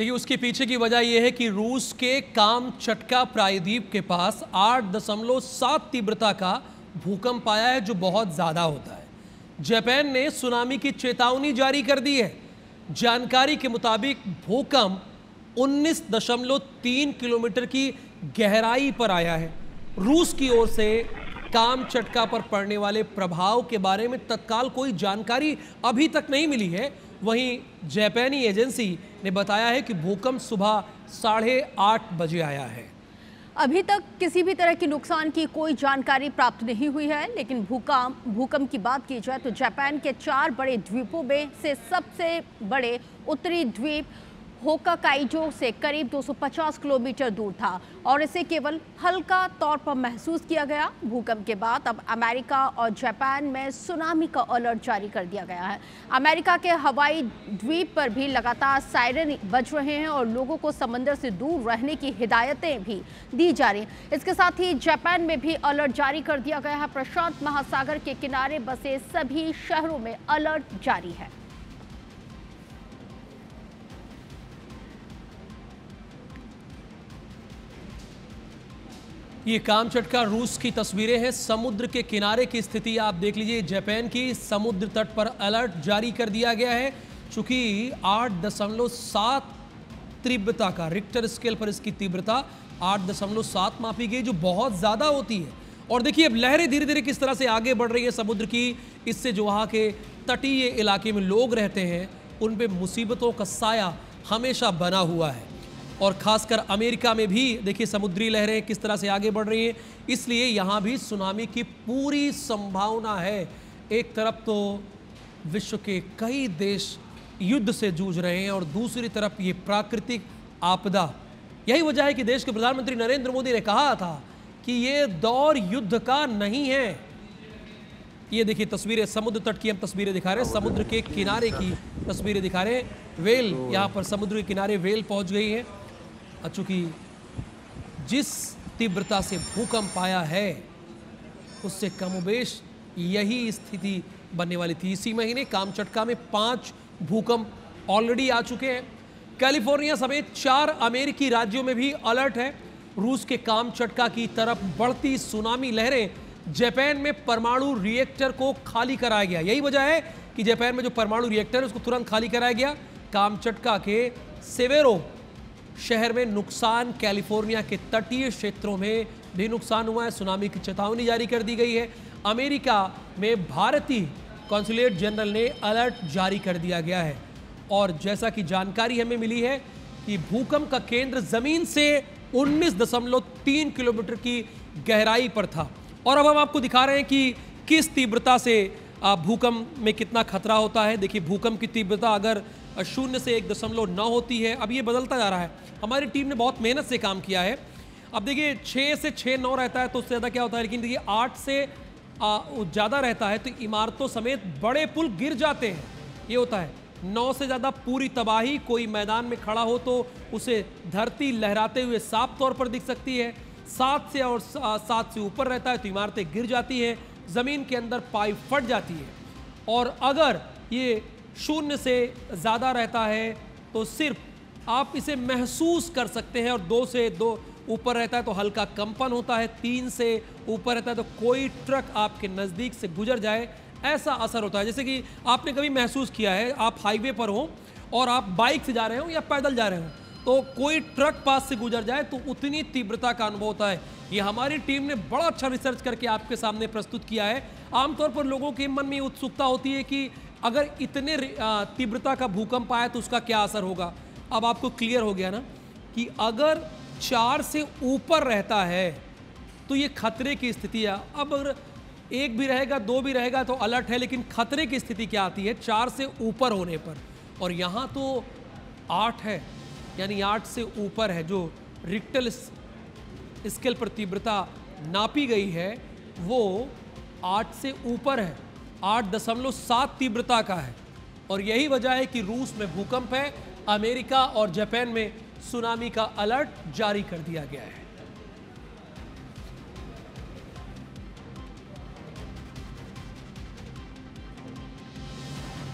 देखिए, उसके पीछे की वजह यह है कि रूस के कामचटका प्रायद्वीप के पास 8.7 तीव्रता का भूकंप आया है, जो बहुत ज्यादा होता है। जापान ने सुनामी की चेतावनी जारी कर दी है। जानकारी के मुताबिक भूकंप 19.3 किलोमीटर की गहराई पर आया है। रूस की ओर से कामचटका पर पड़ने वाले प्रभाव के बारे में तत्काल कोई जानकारी अभी तक नहीं मिली है। वहीं जापानी एजेंसी ने बताया है कि भूकंप सुबह 8:30 बजे आया है। अभी तक किसी भी तरह की नुकसान की कोई जानकारी प्राप्त नहीं हुई है, लेकिन भूकंप की बात की जाए तो जापान के 4 बड़े द्वीपों में से सबसे बड़े उत्तरी द्वीप होकाकाइडो से करीब 250 किलोमीटर दूर था और इसे केवल हल्का तौर पर महसूस किया गया। भूकंप के बाद अब अमेरिका और जापान में सुनामी का अलर्ट जारी कर दिया गया है। अमेरिका के हवाई द्वीप पर भी लगातार सायरन बज रहे हैं और लोगों को समंदर से दूर रहने की हिदायतें भी दी जा रही हैं। इसके साथ ही जापान में भी अलर्ट जारी कर दिया गया है। प्रशांत महासागर के किनारे बसे सभी शहरों में अलर्ट जारी है। ये कामचटका रूस की तस्वीरें हैं। समुद्र के किनारे की स्थिति आप देख लीजिए। जापान की समुद्र तट पर अलर्ट जारी कर दिया गया है। चूंकि 8.7 तीव्रता का रिक्टर स्केल पर इसकी तीव्रता 8.7 मापी गई, जो बहुत ज़्यादा होती है। और देखिए अब लहरें धीरे धीरे किस तरह से आगे बढ़ रही है समुद्र की। इससे जो वहाँ के तटीय इलाके में लोग रहते हैं उन पे मुसीबतों का साया हमेशा बना हुआ है। और खासकर अमेरिका में भी देखिए समुद्री लहरें किस तरह से आगे बढ़ रही हैं, इसलिए यहाँ भी सुनामी की पूरी संभावना है। एक तरफ तो विश्व के कई देश युद्ध से जूझ रहे हैं और दूसरी तरफ ये प्राकृतिक आपदा। यही वजह है कि देश के प्रधानमंत्री नरेंद्र मोदी ने कहा था कि ये दौर युद्ध का नहीं है। ये देखिए तस्वीरें, समुद्र तट की हम तस्वीरें दिखा रहे हैं, समुद्र के किनारे की तस्वीरें दिखा रहे हैं। वेल, यहाँ पर समुद्र के किनारे वेल पहुँच गई है। चूंकि जिस तीव्रता से भूकंप आया है उससे कमोबेश यही स्थिति बनने वाली थी। इसी महीने कामचटका में 5 भूकंप ऑलरेडी आ चुके हैं। कैलिफोर्निया समेत 4 अमेरिकी राज्यों में भी अलर्ट है। रूस के कामचटका की तरफ बढ़ती सुनामी लहरें, जापान में परमाणु रिएक्टर को खाली कराया गया। यही वजह है कि जापान में जो परमाणु रिएक्टर है उसको तुरंत खाली कराया गया। कामचटका के सेवेरो शहर में नुकसान, कैलिफोर्निया के तटीय क्षेत्रों में भी नुकसान हुआ है। सुनामी की चेतावनी जारी कर दी गई है। अमेरिका में भारतीय कॉन्सुलेट जनरल ने अलर्ट जारी कर दिया गया है। और जैसा कि जानकारी हमें मिली है कि भूकंप का केंद्र जमीन से 19.3 किलोमीटर की गहराई पर था। और अब हम आपको दिखा रहे हैं कि किस तीव्रता से भूकंप में कितना खतरा होता है। देखिए भूकंप की तीव्रता अगर 0 से 1.9 होती है, अब ये बदलता जा रहा है। हमारी टीम ने बहुत मेहनत से काम किया है। अब देखिए 6 से 6-9 रहता है तो उससे ज़्यादा क्या होता है, लेकिन देखिए 8 से ज़्यादा रहता है तो इमारतों समेत बड़े पुल गिर जाते हैं, ये होता है। 9 से ज़्यादा पूरी तबाही, कोई मैदान में खड़ा हो तो उसे धरती लहराते हुए साफ तौर पर दिख सकती है। 7 से ऊपर रहता है तो इमारतें गिर जाती हैं, ज़मीन के अंदर पाइप फट जाती है। और अगर ये 0 से ज़्यादा रहता है तो सिर्फ आप इसे महसूस कर सकते हैं। और 2 से ऊपर रहता है तो हल्का कंपन होता है। 3 से ऊपर रहता है तो कोई ट्रक आपके नज़दीक से गुजर जाए ऐसा असर होता है। जैसे कि आपने कभी महसूस किया है, आप हाईवे पर हो और आप बाइक से जा रहे हो या पैदल जा रहे हो तो कोई ट्रक पास से गुजर जाए तो उतनी तीव्रता का अनुभव होता है। ये हमारी टीम ने बड़ा अच्छा रिसर्च करके आपके सामने प्रस्तुत किया है। आमतौर पर लोगों के मन में उत्सुकता होती है कि अगर इतने तीव्रता का भूकंप आया तो उसका क्या असर होगा। अब आपको क्लियर हो गया ना कि अगर 4 से ऊपर रहता है तो ये खतरे की स्थिति है। अब अगर 1 भी रहेगा, 2 भी रहेगा तो अलर्ट है, लेकिन खतरे की स्थिति क्या आती है 4 से ऊपर होने पर। और यहाँ तो 8 है, यानी 8 से ऊपर है। जो रिक्टर स्केल पर तीव्रता नापी गई है वो 8 से ऊपर है, 8.7 तीव्रता का है। और यही वजह है कि रूस में भूकंप है, अमेरिका और जापान में सुनामी का अलर्ट जारी कर दिया गया है।